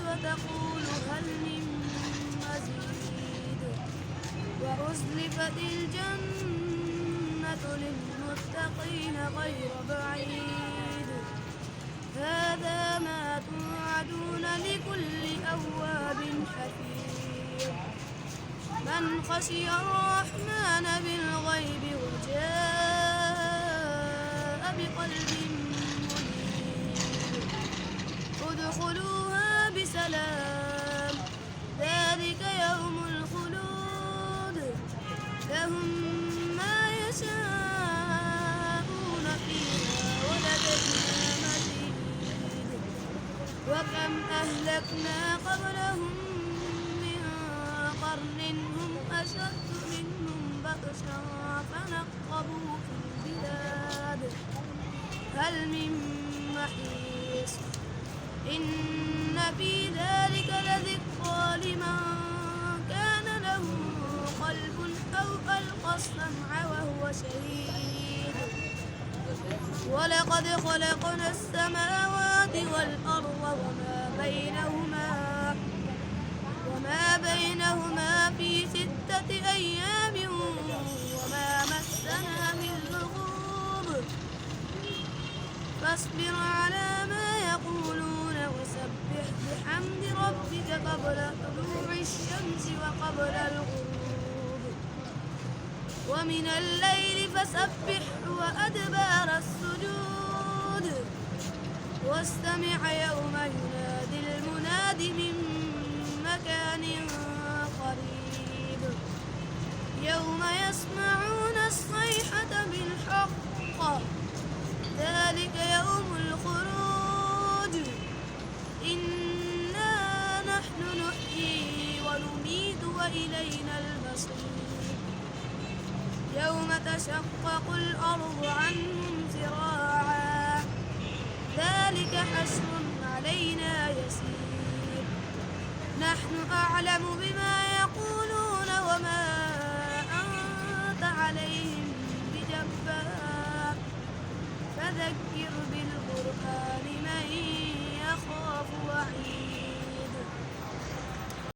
وتقول هل من مزيد وأزلفت الجنة للمتقين غير بعيد هذا ما توعدون لكل أواب حفيظ من خشي الرحمن بالغيب وجاء بقلب منيب ادخلوها بسلام ذلك يوم الخلود لهم ما يشاءون فيها ولدينا مزيد وكم أهلكنا قبلهم من قرن هم أشد منهم بطشا فنقبوا في البلاد هل من محيص إن في ذلك لذكرى لمن كان له قلب أو ألقى السمع وهو شهيد ولقد خلقنا السماوات والأرض وما بينهما في 6 أيام وما مسنا من لغوب فاصبر على ما يقولون وسبح بحمد ربك قبل طلوع الشمس وقبل الغروب ومن الليل فسبحه وأدبار السجود واستمع يوم ينادي المناد من مكان قريب يوم يسمعون الصيحة بالحق ذلك يوم الخروج إنا نحن نحيي ونميت وإلينا المصير يوم تشقق الأرض عنهم زراعا ذلك حشر علينا يسير نحن أعلم بما يقولون